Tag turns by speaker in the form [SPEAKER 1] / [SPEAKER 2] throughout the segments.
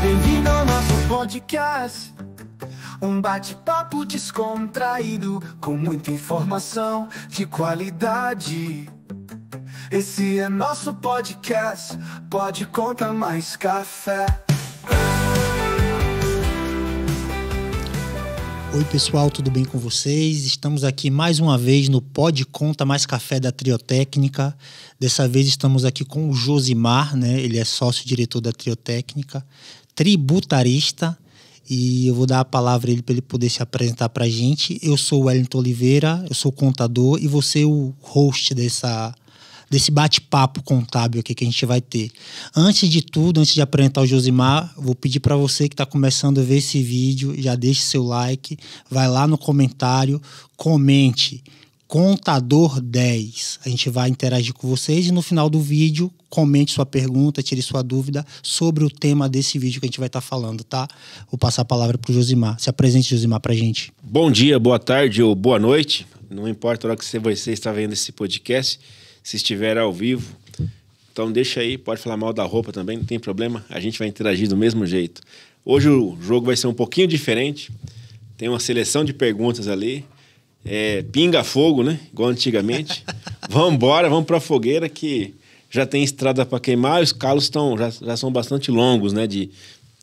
[SPEAKER 1] Bem-vindo ao nosso podcast. Um bate-papo descontraído, com muita informação de qualidade. Esse é nosso podcast, Pode Conta Mais Café.
[SPEAKER 2] Oi pessoal, tudo bem com vocês? Estamos aqui mais uma vez no Pode Conta Mais Café da Triotécnica. Dessa vez estamos aqui com o Josimar, né? Ele é sócio-diretor da Triotécnica, tributarista, e eu vou dar a palavra a ele para ele poder se apresentar para a gente. Eu sou o Wellington Oliveira, eu sou contador e vou ser o host desse bate-papo contábil aqui que a gente vai ter. Antes de tudo, antes de apresentar o Josimar, vou pedir para você que está começando a ver esse vídeo, já deixe seu like, vai lá no comentário, comente Contador 10. A gente vai interagir com vocês e no final do vídeo, comente sua pergunta, tire sua dúvida sobre o tema desse vídeo que a gente vai estar falando, tá? Vou passar a palavra para o Josimar. Se apresente, Josimar, para a gente.
[SPEAKER 3] Bom dia, boa tarde ou boa noite. Não importa a hora que você está vendo esse podcast, se estiver ao vivo. Então deixa aí, pode falar mal da roupa também, não tem problema. A gente vai interagir do mesmo jeito. Hoje o jogo vai ser um pouquinho diferente. Tem uma seleção de perguntas ali. Pinga-fogo, né? Igual antigamente. Vamos embora, vamos para a fogueira que já tem estrada para queimar. Os calos já são bastante longos, né? De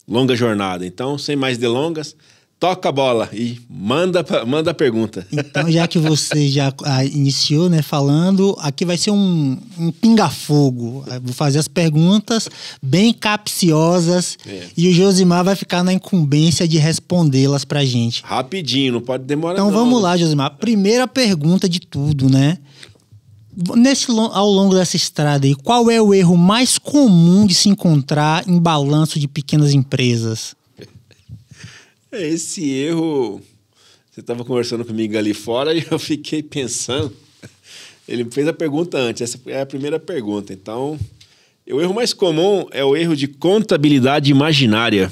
[SPEAKER 3] longa jornada. Então, sem mais delongas, toca a bola e manda a pergunta.
[SPEAKER 2] Então, já que você já iniciou, né, falando, aqui vai ser um pinga-fogo. Vou fazer as perguntas bem capciosas e o Josimar vai ficar na incumbência de respondê-las pra gente.
[SPEAKER 3] Rapidinho, não pode demorar.
[SPEAKER 2] Então vamos lá, Josimar. Primeira pergunta de tudo, né? Ao longo dessa estrada aí, qual é o erro mais comum de se encontrar em balanço de pequenas empresas?
[SPEAKER 3] Esse erro, você estava conversando comigo ali fora e eu fiquei pensando. Ele fez a pergunta antes, essa é a primeira pergunta. Então, o erro mais comum é o erro de contabilidade imaginária.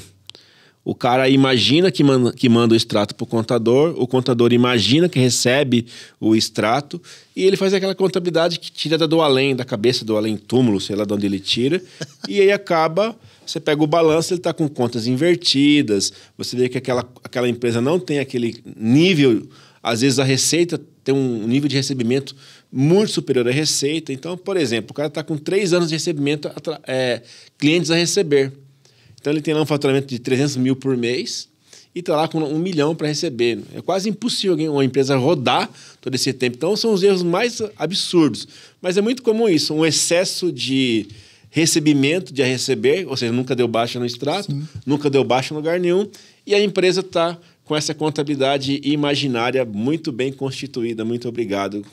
[SPEAKER 3] O cara imagina que manda o extrato para o contador imagina que recebe o extrato e ele faz aquela contabilidade que tira do além, da cabeça do além túmulo, sei lá de onde ele tira, e aí acaba... Você pega o balanço, ele está com contas invertidas, você vê que aquela empresa não tem aquele nível, às vezes a receita tem um nível de recebimento muito superior à receita. Então, por exemplo, o cara está com 3 anos de recebimento, clientes a receber. Então, ele tem lá um faturamento de 300 mil por mês e está lá com 1 milhão para receber. É quase impossível uma empresa rodar todo esse tempo. Então, são os erros mais absurdos. Mas é muito comum isso, um excesso de recebimento de a receber, ou seja, nunca deu baixa no extrato, sim, nunca deu baixa em lugar nenhum, e a empresa está com essa contabilidade imaginária muito bem constituída. Muito obrigado.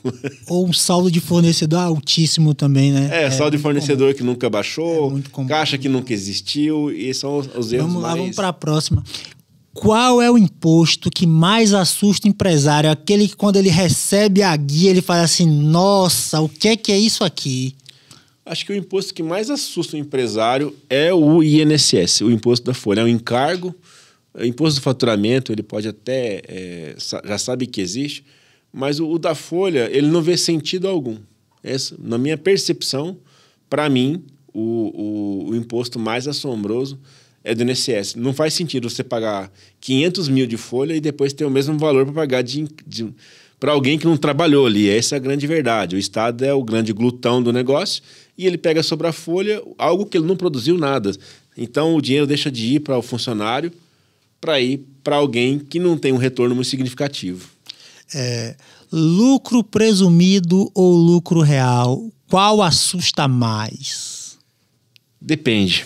[SPEAKER 2] Ou um saldo de fornecedor altíssimo também, né?
[SPEAKER 3] Saldo de fornecedor que nunca baixou, caixa que nunca existiu, e são os erros
[SPEAKER 2] Vamos lá, vamos para a próxima. Qual é o imposto que mais assusta o empresário? Aquele que quando ele recebe a guia, ele fala assim, nossa, o que é isso aqui?
[SPEAKER 3] Acho que o imposto que mais assusta o empresário é o INSS, o imposto da folha. É um encargo, o imposto do faturamento, ele pode até, já sabe que existe, mas o da folha, ele não vê sentido algum. Na minha percepção, para mim, o imposto mais assombroso é do INSS. Não faz sentido você pagar 500 mil de folha e depois ter o mesmo valor para pagar para alguém que não trabalhou ali. Essa é a grande verdade. O Estado é o grande glutão do negócio e ele pega sobre a folha algo que ele não produziu nada. Então, o dinheiro deixa de ir para o funcionário para ir para alguém que não tem um retorno muito significativo.
[SPEAKER 2] Lucro presumido ou lucro real? Qual assusta mais?
[SPEAKER 3] Depende.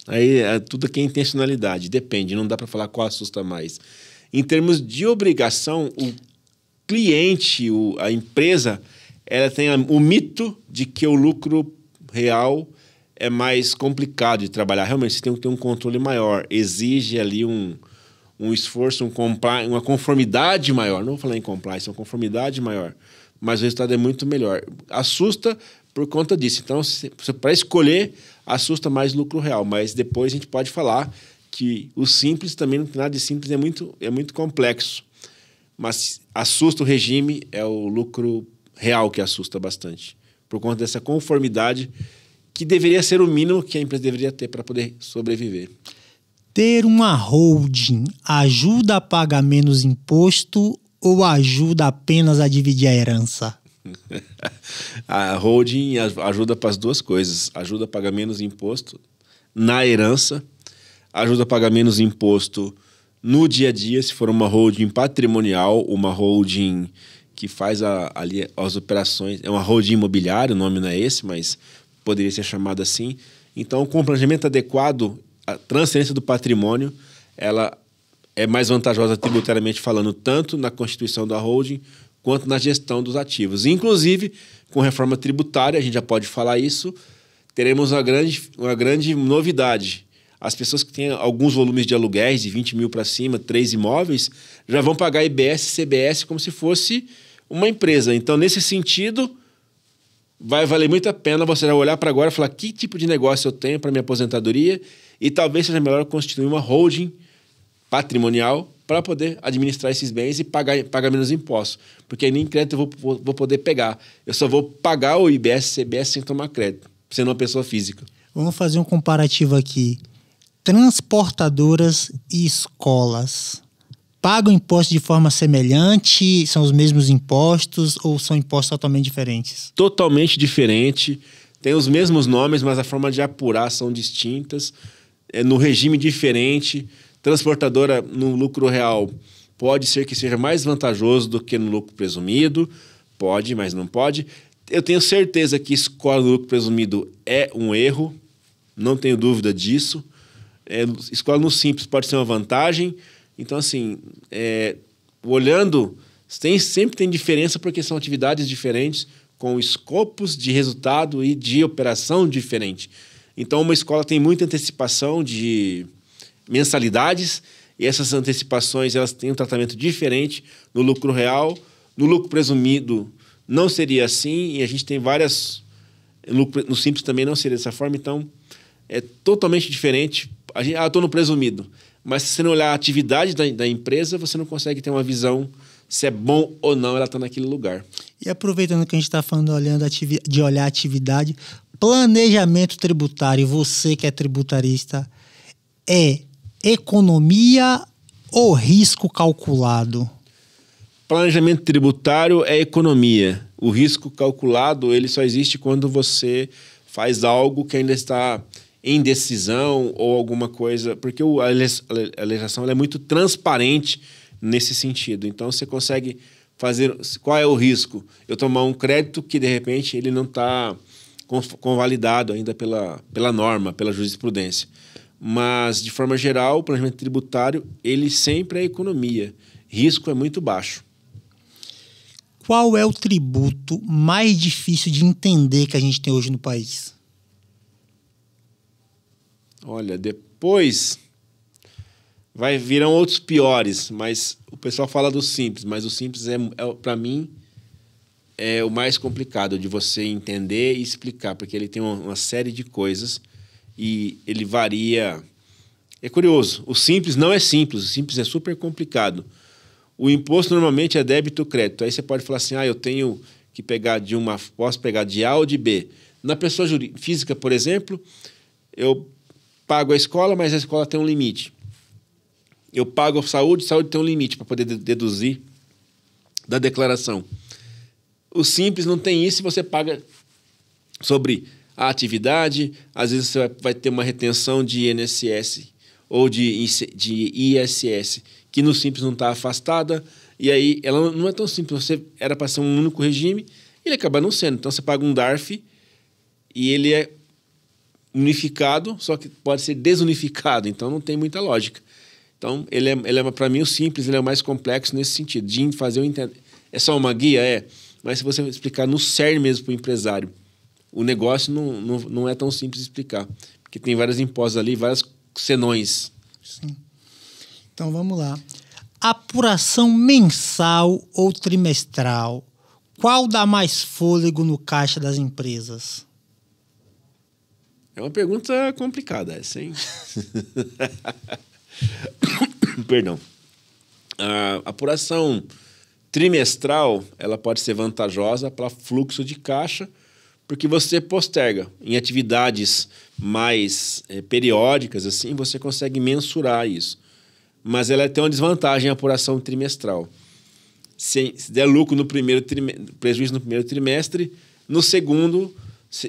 [SPEAKER 3] Aí tudo aqui é intencionalidade. Depende, não dá para falar qual assusta mais. Em termos de obrigação, o cliente, a empresa, ela tem o mito de que o lucro real é mais complicado de trabalhar. Realmente, você tem que ter um controle maior. Exige ali um esforço, uma conformidade maior. Não vou falar em compliance, uma conformidade maior. Mas o resultado é muito melhor. Assusta por conta disso. Então, para escolher, assusta mais lucro real. Mas depois a gente pode falar que o simples também não tem nada de simples, é muito complexo. Mas assusta o regime, é o lucro real que assusta bastante. Por conta dessa conformidade que deveria ser o mínimo que a empresa deveria ter para poder sobreviver.
[SPEAKER 2] Ter uma holding ajuda a pagar menos imposto ou ajuda apenas a dividir a herança?
[SPEAKER 3] A holding ajuda para as duas coisas. Ajuda a pagar menos imposto na herança, ajuda a pagar menos imposto no dia a dia, se for uma holding patrimonial, uma holding que faz ali as operações. É uma holding imobiliária, o nome não é esse, mas poderia ser chamada assim. Então, com o planejamento adequado, a transferência do patrimônio, ela é mais vantajosa tributariamente falando, tanto na constituição da holding quanto na gestão dos ativos. Inclusive, com reforma tributária, a gente já pode falar isso, teremos uma grande novidade. As pessoas que têm alguns volumes de aluguéis, de 20 mil para cima, 3 imóveis, já vão pagar IBS e CBS como se fosse uma empresa. Então, nesse sentido, vai valer muito a pena você olhar para agora e falar que tipo de negócio eu tenho para minha aposentadoria e talvez seja melhor constituir uma holding patrimonial para poder administrar esses bens e pagar menos impostos. Porque aí nem crédito eu vou poder pegar. Eu só vou pagar o IBS e CBS sem tomar crédito, sendo uma pessoa física.
[SPEAKER 2] Vamos fazer um comparativo aqui. Transportadoras e escolas pagam impostos de forma semelhante? São os mesmos impostos ou são impostos totalmente diferentes?
[SPEAKER 3] Totalmente diferente. Tem os mesmos nomes, mas a forma de apurar são distintas. É no regime diferente. Transportadora no lucro real pode ser que seja mais vantajoso do que no lucro presumido. Pode, mas não pode. Eu tenho certeza que escola no lucro presumido é um erro. Não tenho dúvida disso. Escola no simples pode ser uma vantagem. Então, assim, olhando, sempre tem diferença porque são atividades diferentes com escopos de resultado e de operação diferente. Então, uma escola tem muita antecipação de mensalidades e essas antecipações elas têm um tratamento diferente no lucro real. No lucro presumido não seria assim e a gente tem várias... No simples também não seria dessa forma, então é totalmente diferente. Eu estou no presumido, mas se você não olhar a atividade da empresa, você não consegue ter uma visão se é bom ou não ela está naquele lugar.
[SPEAKER 2] E aproveitando que a gente está falando de olhar a atividade, planejamento tributário, você que é tributarista, é economia ou risco calculado?
[SPEAKER 3] Planejamento tributário é economia. O risco calculado ele só existe quando você faz algo que ainda está em decisão ou alguma coisa, porque a legislação ela é muito transparente nesse sentido. Então, você consegue fazer... Qual é o risco? Eu tomar um crédito que, de repente, ele não está convalidado ainda pela norma, pela jurisprudência. Mas, de forma geral, o planejamento tributário, ele sempre é economia. Risco é muito baixo.
[SPEAKER 2] Qual é o tributo mais difícil de entender que a gente tem hoje no país?
[SPEAKER 3] Olha, depois virão outros piores, mas o pessoal fala do simples, mas o simples para mim, é o mais complicado de você entender e explicar, porque ele tem uma série de coisas e ele varia. É curioso, o simples não é simples, o simples é super complicado. O imposto normalmente é débito ou crédito. Aí você pode falar assim, eu tenho que pegar posso pegar de A ou de B. Na pessoa física, por exemplo, eu pago a escola, mas a escola tem um limite. Eu pago a saúde tem um limite para poder deduzir da declaração. O simples não tem isso e você paga sobre a atividade, às vezes você vai ter uma retenção de INSS ou de ISS, que no simples não está afastada, e aí ela não é tão simples. Você era para ser um único regime, ele acaba não sendo. Então você paga um DARF e ele é unificado, só que pode ser desunificado, então não tem muita lógica. Então, ele é para mim, o simples ele é o mais complexo nesse sentido, de fazer o entender. É só uma guia? Mas se você explicar no cerne mesmo para o empresário, o negócio não é tão simples de explicar, porque tem vários impostos ali, vários senões.
[SPEAKER 2] Sim. Então, vamos lá. Apuração mensal ou trimestral? Qual dá mais fôlego no caixa das empresas?
[SPEAKER 3] É uma pergunta complicada essa, hein? Perdão. A apuração trimestral ela pode ser vantajosa para fluxo de caixa, porque você posterga. Em atividades mais periódicas, assim, você consegue mensurar isso. Mas ela tem uma desvantagem, a apuração trimestral. Se der lucro no primeiro prejuízo no primeiro trimestre, no segundo,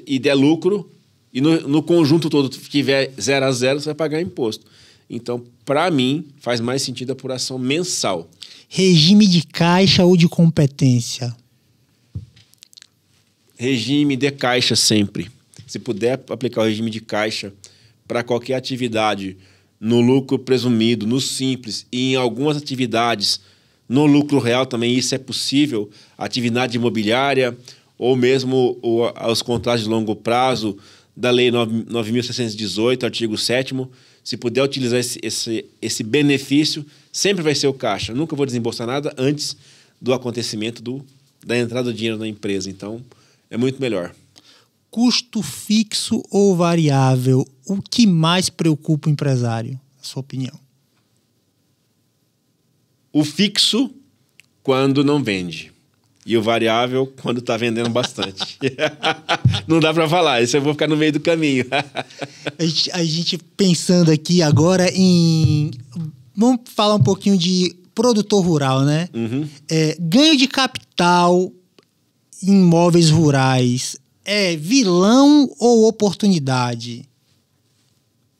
[SPEAKER 3] e der lucro, e no conjunto todo tiver 0 a 0, você vai pagar imposto. Então, para mim, faz mais sentido a apuração mensal.
[SPEAKER 2] Regime de caixa ou de competência?
[SPEAKER 3] Regime de caixa sempre. Se puder aplicar o regime de caixa para qualquer atividade, no lucro presumido, no simples, e em algumas atividades, no lucro real também, isso é possível, atividade imobiliária, ou mesmo os contratos de longo prazo da Lei 9.618, artigo 7º, se puder utilizar esse benefício, sempre vai ser o caixa. Eu nunca vou desembolsar nada antes do acontecimento da entrada do dinheiro na empresa. Então, é muito melhor.
[SPEAKER 2] Custo fixo ou variável? O que mais preocupa o empresário, na sua opinião?
[SPEAKER 3] O fixo, quando não vende. E o variável, quando está vendendo bastante. Não dá para falar, isso eu vou ficar no meio do caminho.
[SPEAKER 2] A gente pensando aqui agora em... Vamos falar um pouquinho de produtor rural, né?
[SPEAKER 3] Uhum.
[SPEAKER 2] Ganho de capital em imóveis rurais é vilão ou oportunidade?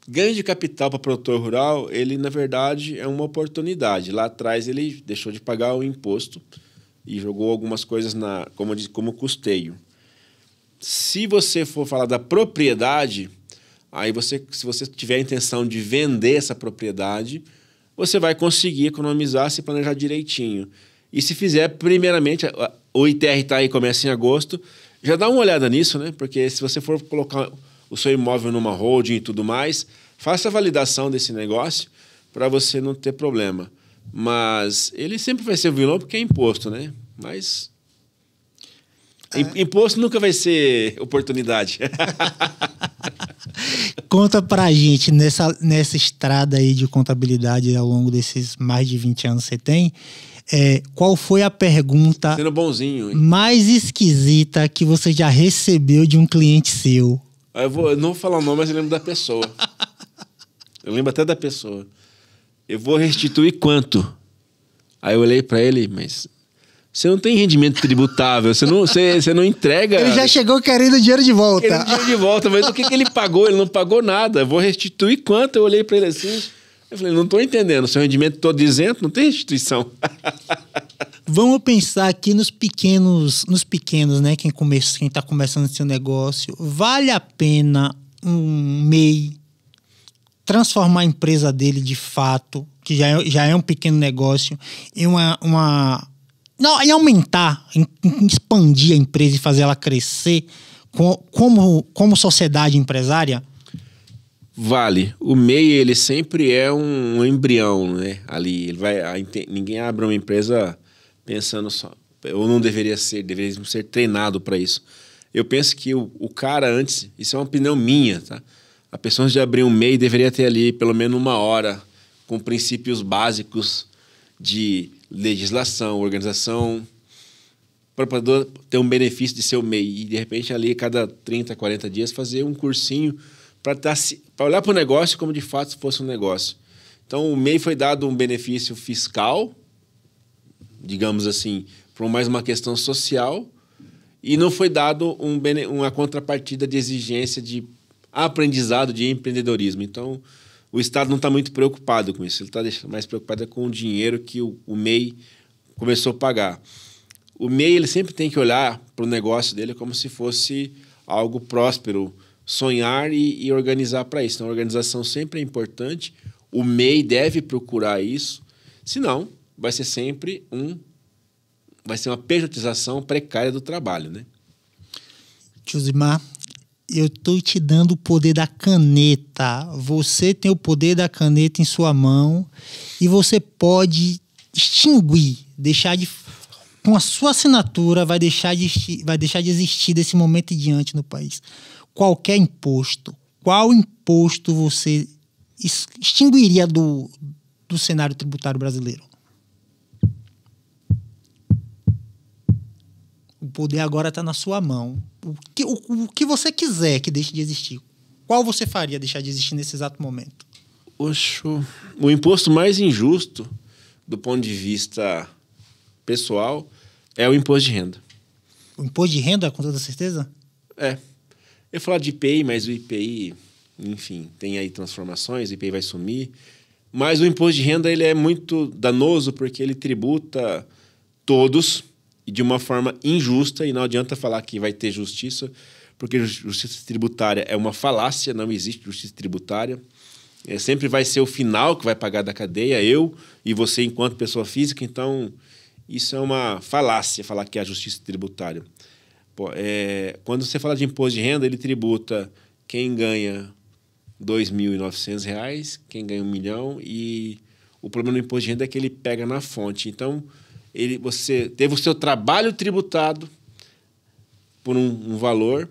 [SPEAKER 3] Ganho de capital para produtor rural, ele, na verdade, é uma oportunidade. Lá atrás, ele deixou de pagar o imposto e jogou algumas coisas como custeio. Se você for falar da propriedade, aí se você tiver a intenção de vender essa propriedade, você vai conseguir economizar se planejar direitinho. E se fizer, primeiramente, o ITR está aí, começa em agosto, já dá uma olhada nisso, né? Porque se você for colocar o seu imóvel numa holding e tudo mais, faça a validação desse negócio para você não ter problema. Mas ele sempre vai ser vilão porque é imposto, né? Mas imposto nunca vai ser oportunidade.
[SPEAKER 2] Conta pra gente, nessa estrada aí de contabilidade ao longo desses mais de 20 anos que você tem, qual foi a pergunta
[SPEAKER 3] Sendo bonzinho, hein?
[SPEAKER 2] mais esquisita que você já recebeu de um cliente seu?
[SPEAKER 3] Eu não vou falar o nome, mas eu lembro da pessoa. Eu lembro até da pessoa. Eu vou restituir quanto? Aí eu olhei para ele, mas você não tem rendimento tributável, você não entrega...
[SPEAKER 2] Ele já chegou querendo dinheiro de volta.
[SPEAKER 3] Querendo dinheiro de volta, mas o que ele pagou? Ele não pagou nada. Eu vou restituir quanto? Eu olhei para ele assim, eu falei, não estou entendendo, seu rendimento todo isento, não tem restituição.
[SPEAKER 2] Vamos pensar aqui nos pequenos, né? Quem está começando seu negócio. Vale a pena um MEI transformar a empresa dele de fato, que já é um pequeno negócio, em em aumentar, em expandir a empresa e fazer ela crescer como sociedade empresária?
[SPEAKER 3] Vale. O MEI, ele sempre é um embrião, né? Ali, ninguém abre uma empresa pensando só, ou não deveria ser treinado para isso. Eu penso que o cara antes, isso é uma opinião minha, tá? A pessoa antes de abrir um MEI deveria ter ali pelo menos 1 hora com princípios básicos de legislação, organização, para ter um benefício de ser o MEI. E, de repente, ali, cada 30, 40 dias, fazer um cursinho para olhar para o negócio como de fato fosse um negócio. Então, o MEI foi dado um benefício fiscal, digamos assim, por mais uma questão social, e não foi dado uma contrapartida de exigência de aprendizado, de empreendedorismo. Então, o Estado não está muito preocupado com isso. Ele está mais preocupado com o dinheiro que o MEI começou a pagar. O MEI ele sempre tem que olhar para o negócio dele como se fosse algo próspero, sonhar e organizar para isso. Então, a organização sempre é importante. O MEI deve procurar isso. Senão, vai ser sempre uma pejotização precária do trabalho, né?
[SPEAKER 2] Josimar, eu estou te dando o poder da caneta. Você tem o poder da caneta em sua mão e você pode extinguir, com a sua assinatura, vai deixar de existir desse momento em diante no país. Qualquer imposto. Qual imposto você extinguiria do cenário tributário brasileiro? O poder agora está na sua mão. o que você quiser que deixe de existir, qual você faria deixar de existir nesse exato momento?
[SPEAKER 3] O imposto mais injusto, do ponto de vista pessoal, é o imposto de renda.
[SPEAKER 2] O imposto de renda, com toda certeza?
[SPEAKER 3] É. Eu ia falar de IPI, mas o IPI, enfim, tem aí transformações, o IPI vai sumir. Mas o imposto de renda ele é muito danoso porque ele tributa todos e de uma forma injusta, e não adianta falar que vai ter justiça, porque justiça tributária é uma falácia, não existe justiça tributária. Sempre vai ser o final que vai pagar da cadeia, eu e você enquanto pessoa física, então isso é uma falácia, falar que é a justiça tributária. Quando você fala de imposto de renda, ele tributa quem ganha R$ 2.900, quem ganha R$ 1 milhão, e o problema do imposto de renda é que ele pega na fonte. Então, você teve o seu trabalho tributado por um valor,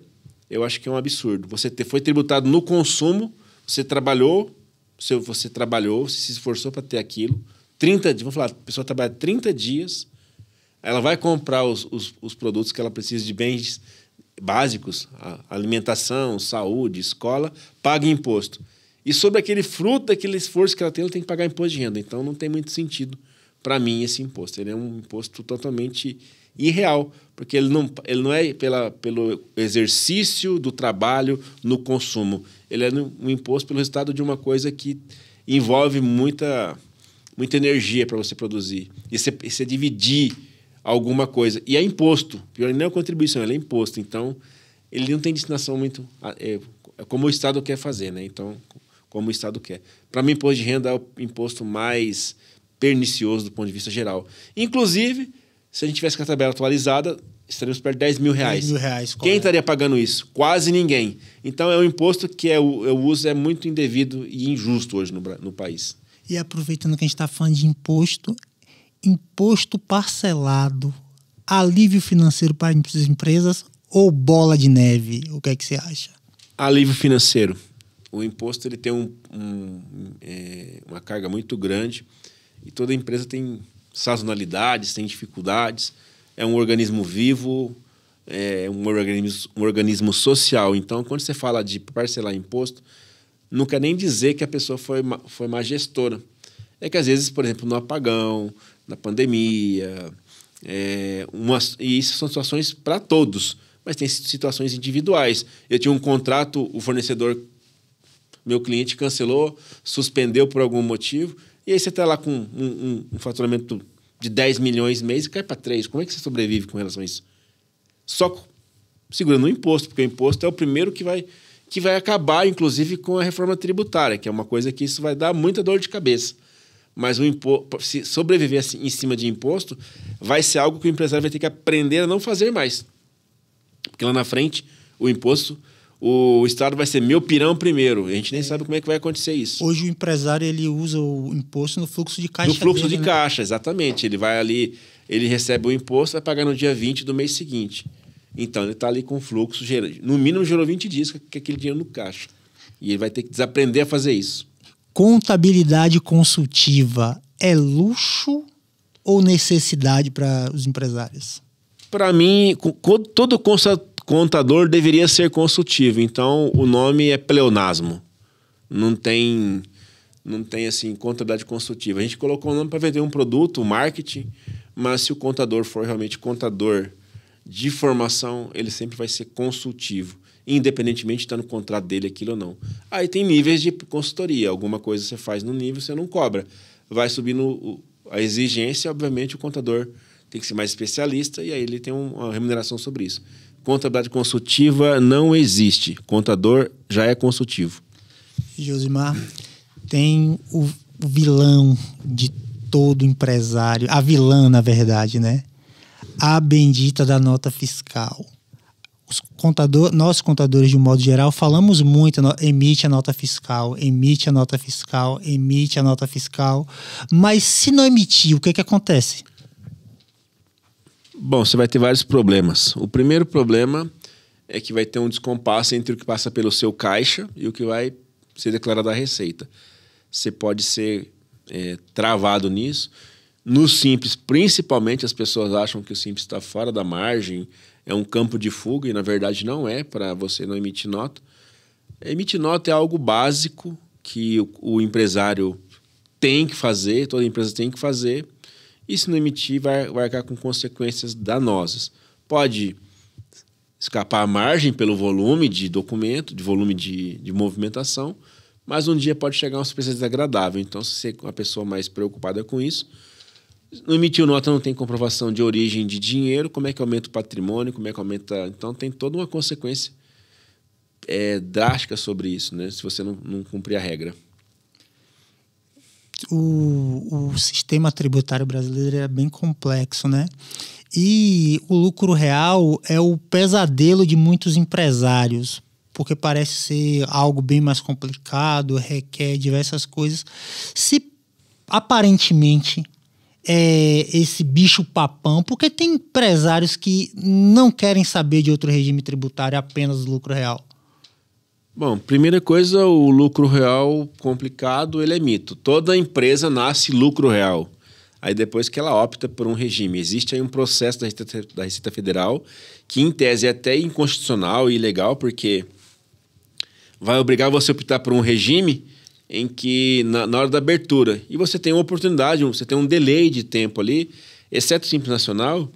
[SPEAKER 3] eu acho que é um absurdo. Você foi tributado no consumo, você trabalhou, você se esforçou para ter aquilo. 30 dias, vamos falar, a pessoa trabalha 30 dias, ela vai comprar os produtos que ela precisa de bens básicos, alimentação, saúde, escola, paga imposto. E sobre aquele fruto, daquele esforço que ela tem que pagar imposto de renda. Então, não tem muito sentido para mim esse imposto. Ele é um imposto totalmente irreal, porque ele não é pelo exercício do trabalho no consumo. Ele é um imposto pelo resultado de uma coisa que envolve muita energia para você produzir. E você dividir alguma coisa. E é imposto. Pior, não é contribuição, ele é imposto. Então, ele não tem destinação muito... É como o Estado quer fazer, né? Então, como o Estado quer. Para mim, imposto de renda é o imposto mais pernicioso do ponto de vista geral. Inclusive, se a gente tivesse com a tabela atualizada, estaríamos perto de R$ 10 mil. Quem estaria pagando isso? Quase ninguém. Então, é um imposto que o uso é muito indevido e injusto hoje no país.
[SPEAKER 2] E aproveitando que a gente está falando de imposto parcelado, alívio financeiro para as empresas ou bola de neve? O que é que você acha?
[SPEAKER 3] Alívio financeiro. O imposto ele tem uma carga muito grande e toda empresa tem sazonalidades, tem dificuldades. É um organismo vivo, é um organismo social. Então, quando você fala de parcelar imposto, não quer nem dizer que a pessoa foi má gestora. É que, às vezes, por exemplo, no apagão, na pandemia, e isso são situações para todos, mas tem situações individuais. Eu tinha um contrato, o fornecedor, meu cliente, cancelou, suspendeu por algum motivo, e aí você está lá com um faturamento de 10 milhões mês e cai para 3. Como é que você sobrevive com relação a isso? Só segurando o imposto, porque o imposto é o primeiro que vai acabar, inclusive, com a reforma tributária, que é uma coisa que isso vai dar muita dor de cabeça. Mas se sobreviver assim, em cima de imposto, vai ser algo que o empresário vai ter que aprender a não fazer mais. Porque lá na frente, o imposto, o Estado vai ser meu pirão primeiro. A gente nem sabe como é que vai acontecer isso.
[SPEAKER 2] Hoje o empresário ele usa o imposto no fluxo de caixa.
[SPEAKER 3] No fluxo
[SPEAKER 2] dele,
[SPEAKER 3] de caixa, exatamente. Ele vai ali, ele recebe o imposto, vai pagar no dia 20 do mês seguinte. Então, ele está ali com fluxo, no mínimo gerou 20 dias com aquele dinheiro no caixa. E ele vai ter que desaprender a fazer isso.
[SPEAKER 2] Contabilidade consultiva é luxo ou necessidade para os empresários?
[SPEAKER 3] Para mim, todo contador deveria ser consultivo. Então, o nome é pleonasmo. Não tem assim, contabilidade consultiva. A gente colocou o nome para vender um produto, um marketing, mas se o contador for realmente contador de formação, ele sempre vai ser consultivo, independentemente de estar no contrato dele aquilo ou não. Aí tem níveis de consultoria. Alguma coisa você faz no nível, você não cobra. Vai subindo a exigência, obviamente o contador tem que ser mais especialista e aí ele tem uma remuneração sobre isso. Contabilidade consultiva não existe. Contador já é consultivo.
[SPEAKER 2] Josimar, tem o vilão de todo empresário, a vilã, na verdade, né? A bendita da nota fiscal. Nós contadores, de um modo geral, falamos muito, emite a nota fiscal, emite a nota fiscal, emite a nota fiscal, mas se não emitir, o que acontece?
[SPEAKER 3] Bom, você vai ter vários problemas. O primeiro problema é que vai ter um descompasso entre o que passa pelo seu caixa e o que vai ser declarado à Receita. Você pode ser travado nisso. No Simples, principalmente, as pessoas acham que o Simples está fora da margem, é um campo de fuga, e na verdade não é, para você não emitir nota. Emitir nota é algo básico que o empresário tem que fazer, toda empresa tem que fazer, e se não emitir vai arcar com consequências danosas. Pode escapar a margem pelo volume de documento, de volume de movimentação, mas um dia pode chegar uma surpresa desagradável. Então, se você é uma pessoa mais preocupada com isso, não emitiu nota, não tem comprovação de origem de dinheiro, como é que aumenta o patrimônio, como é que aumenta... Então, tem toda uma consequência drástica sobre isso, né? Se você não cumprir a regra.
[SPEAKER 2] O sistema tributário brasileiro é bem complexo, né? E o lucro real é o pesadelo de muitos empresários, porque parece ser algo bem mais complicado, requer diversas coisas. Se aparentemente é esse bicho-papão, porque tem empresários que não querem saber de outro regime tributário, apenas do lucro real.
[SPEAKER 3] Bom, primeira coisa, o lucro real complicado, ele é mito. Toda empresa nasce lucro real. Aí depois que ela opta por um regime. Existe aí um processo da Receita Federal que, em tese, é até inconstitucional e ilegal, porque vai obrigar você a optar por um regime em que, na hora da abertura, e você tem uma oportunidade, você tem um delay de tempo ali, exceto o Simples Nacional,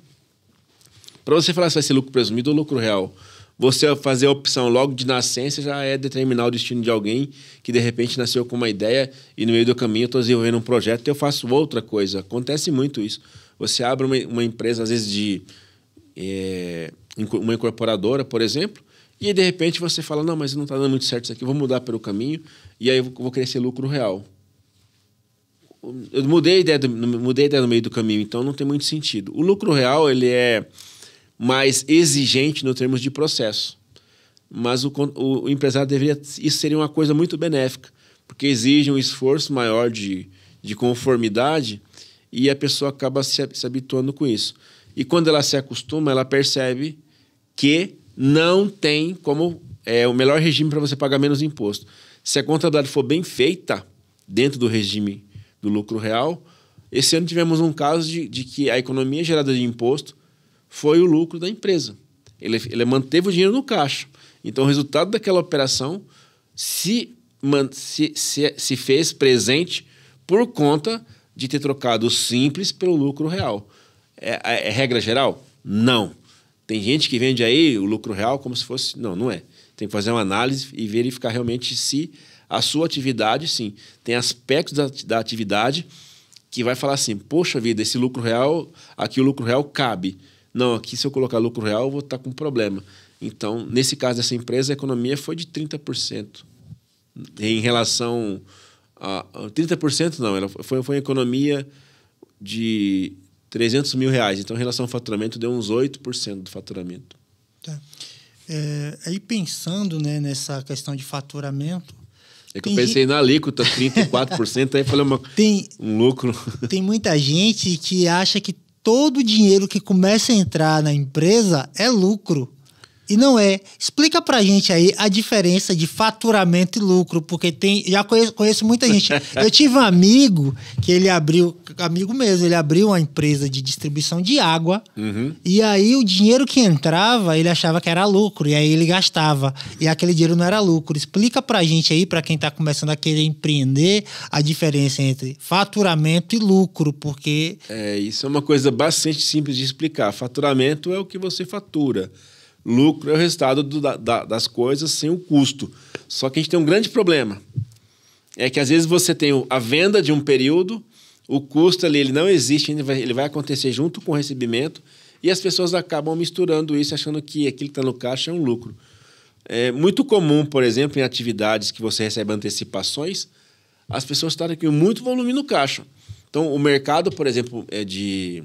[SPEAKER 3] para você falar se vai ser lucro presumido ou lucro real. Você fazer a opção logo de nascença já é determinar o destino de alguém que, de repente, nasceu com uma ideia e, no meio do caminho, eu estou desenvolvendo um projeto e eu faço outra coisa. Acontece muito isso. Você abre uma empresa, às vezes, uma incorporadora, por exemplo, e, de repente, você fala, não, mas não está dando muito certo isso aqui, vou mudar pelo caminho e aí eu vou crescer lucro real. Eu mudei a ideia no meio do caminho, então não tem muito sentido. O lucro real, ele é mais exigente no termos de processo. Mas o empresário deveria... Isso seria uma coisa muito benéfica, porque exige um esforço maior de conformidade e a pessoa acaba se habituando com isso. E quando ela se acostuma, ela percebe que não tem como... É o melhor regime para você pagar menos imposto. Se a contabilidade for bem feita dentro do regime do lucro real, esse ano tivemos um caso de que a economia gerada de imposto foi o lucro da empresa. Ele manteve o dinheiro no caixa. Então, o resultado daquela operação se fez presente por conta de ter trocado o simples pelo lucro real. É regra geral? Não. Tem gente que vende aí o lucro real como se fosse... Não é. Tem que fazer uma análise e verificar realmente se a sua atividade, sim, tem aspectos da atividade que vai falar assim, poxa vida, esse lucro real, aqui o lucro real cabe. Não, aqui se eu colocar lucro real, eu vou estar com problema. Então, nesse caso dessa empresa, a economia foi de 30%. Em relação a... 30% não, ela foi uma economia de R$300 mil. Então, em relação ao faturamento, deu uns 8% do faturamento.
[SPEAKER 2] Tá. Aí pensando, né, nessa questão de faturamento...
[SPEAKER 3] É que eu pensei na alíquota, 34%, aí falei um lucro.
[SPEAKER 2] Tem muita gente que acha que todo o dinheiro que começa a entrar na empresa é lucro. E não é. Explica pra gente aí a diferença de faturamento e lucro, porque já conheço muita gente. Eu tive um amigo que ele abriu uma empresa de distribuição de água, e aí o dinheiro que entrava, ele achava que era lucro, e aí ele gastava, e aquele dinheiro não era lucro. Explica pra gente aí, pra quem tá começando a querer empreender, a diferença entre faturamento e lucro, porque...
[SPEAKER 3] Isso é uma coisa bastante simples de explicar. Faturamento é o que você fatura. Lucro é o resultado das coisas sem o custo. Só que a gente tem um grande problema. É que às vezes você tem a venda de um período, o custo ali ele não existe, ele vai acontecer junto com o recebimento e as pessoas acabam misturando isso, achando que aquilo que está no caixa é um lucro. É muito comum, por exemplo, em atividades que você recebe antecipações, as pessoas estarem com muito volume no caixa. Então, o mercado, por exemplo, de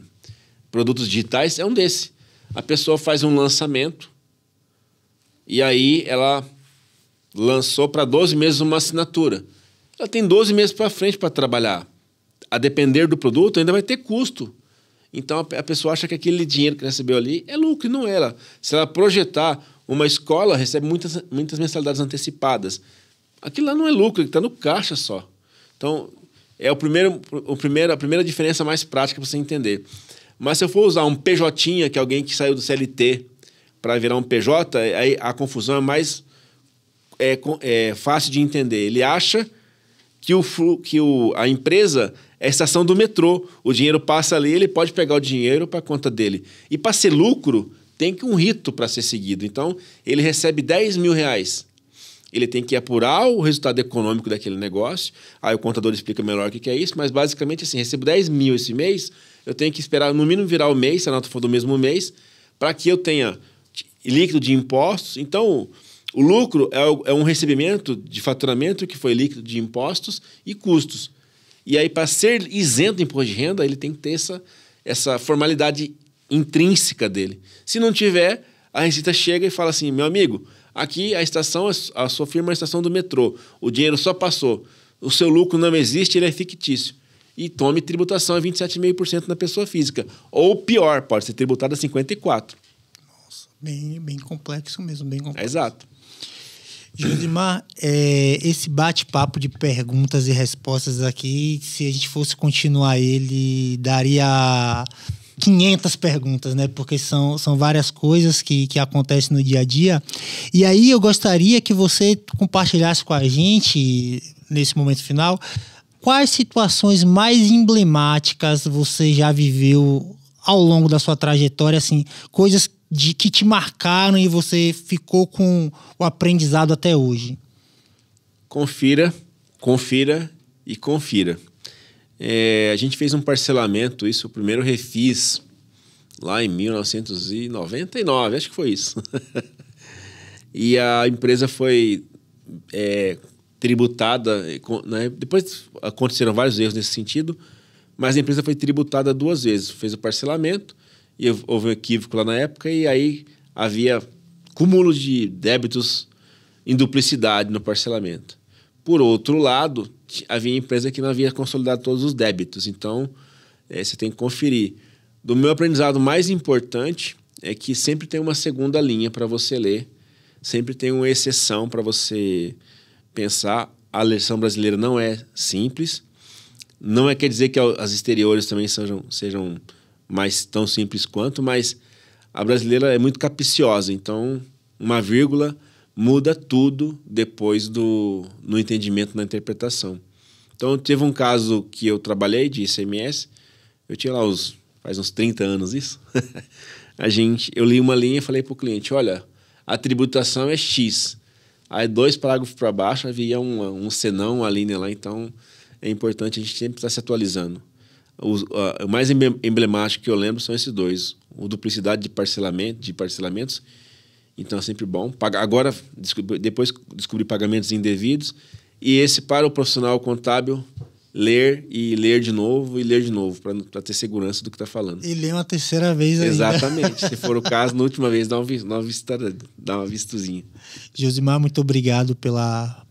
[SPEAKER 3] produtos digitais é um desse. A pessoa faz um lançamento e aí ela lançou para 12 meses uma assinatura. Ela tem 12 meses para frente para trabalhar. A depender do produto, ainda vai ter custo. Então, a pessoa acha que aquele dinheiro que recebeu ali é lucro, e não é. Se ela projetar uma escola, recebe muitas mensalidades antecipadas. Aquilo lá não é lucro, ele está no caixa só. Então, é a primeira diferença mais prática para você entender. Mas se eu for usar um PJ, que é alguém que saiu do CLT, para virar um PJ, aí a confusão é mais fácil de entender. Ele acha que a empresa é a estação do metrô. O dinheiro passa ali, ele pode pegar o dinheiro para a conta dele. E para ser lucro, tem que um rito para ser seguido. Então, ele recebe 10 mil reais. Ele tem que apurar o resultado econômico daquele negócio. Aí o contador explica melhor o que é isso, mas basicamente assim, recebo 10 mil esse mês, eu tenho que esperar no mínimo virar o mês, se a nota for do mesmo mês, para que eu tenha líquido de impostos. Então, o lucro é um recebimento de faturamento que foi líquido de impostos e custos. E aí, para ser isento de imposto de renda, ele tem que ter essa formalidade intrínseca dele. Se não tiver, a Receita chega e fala assim, meu amigo, aqui a sua firma é a estação do metrô, o dinheiro só passou, o seu lucro não existe, ele é fictício. E tome tributação a 27,5% na pessoa física. Ou pior, pode ser tributado a 54%.
[SPEAKER 2] Nossa, bem complexo mesmo, bem complexo.
[SPEAKER 3] Exato.
[SPEAKER 2] Josimar, esse bate-papo de perguntas e respostas aqui, se a gente fosse continuar ele, daria 500 perguntas, né? Porque são várias coisas que acontecem no dia a dia. E aí eu gostaria que você compartilhasse com a gente, nesse momento final, quais situações mais emblemáticas você já viveu ao longo da sua trajetória, assim, coisas que te marcaram e você ficou com o aprendizado até hoje?
[SPEAKER 3] Confira e confira. A gente fez um parcelamento, isso, o primeiro refis, lá em 1999, acho que foi isso. E a empresa foi tributada, né? Depois aconteceram vários erros nesse sentido, mas a empresa foi tributada 2 vezes. Fez o parcelamento, e houve um equívoco lá na época, e aí havia cúmulo de débitos em duplicidade no parcelamento. Por outro lado, havia empresa que não havia consolidado todos os débitos. Então, você tem que conferir. Do meu aprendizado mais importante é que sempre tem uma segunda linha para você ler, sempre tem uma exceção para você pensar. A legislação brasileira não é simples, não quer dizer que as exteriores também sejam mais tão simples quanto, mas a brasileira é muito capciosa, então uma vírgula muda tudo depois no entendimento, na interpretação. Então, teve um caso que eu trabalhei de ICMS, eu tinha lá faz uns 30 anos isso, eu li uma linha e falei para o cliente, olha, a tributação é X, aí 2 parágrafos para baixo havia um senão, uma linha lá, então é importante a gente sempre estar se atualizando. O mais emblemático que eu lembro são esses 2, o duplicidade de parcelamentos, então é sempre bom. Agora, depois descobri pagamentos indevidos, e esse para o profissional contábil ler de novo, para ter segurança do que está falando.
[SPEAKER 2] E ler uma terceira vez ainda.
[SPEAKER 3] Exatamente. Se for o caso, na última vez, dá uma vistozinha.
[SPEAKER 2] Josimar, muito obrigado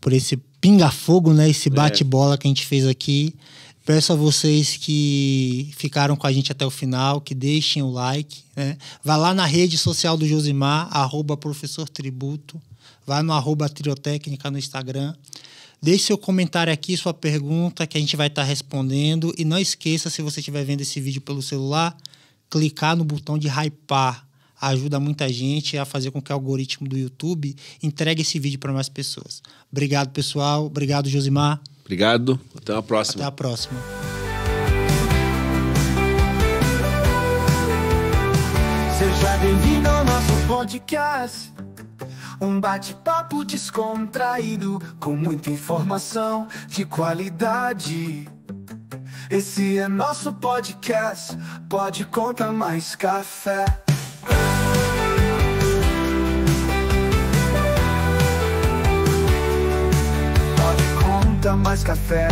[SPEAKER 2] por esse pinga-fogo, né? Esse bate-bola que a gente fez aqui. Peço a vocês que ficaram com a gente até o final, que deixem o like, né? Vá lá na rede social do Josimar, @professortributo. Vá no @triotécnica no Instagram. Deixe seu comentário aqui, sua pergunta, que a gente vai estar respondendo. E não esqueça, se você estiver vendo esse vídeo pelo celular, clicar no botão de hypar. Ajuda muita gente a fazer com que o algoritmo do YouTube entregue esse vídeo para mais pessoas. Obrigado, pessoal. Obrigado, Josimar.
[SPEAKER 3] Obrigado. Até a próxima.
[SPEAKER 2] Até a próxima.
[SPEAKER 1] Seja bem-vindo ao nosso podcast. Um bate-papo descontraído, com muita informação de qualidade. Esse é nosso podcast, Pode Conta Mais Café. Pode Conta Mais Café.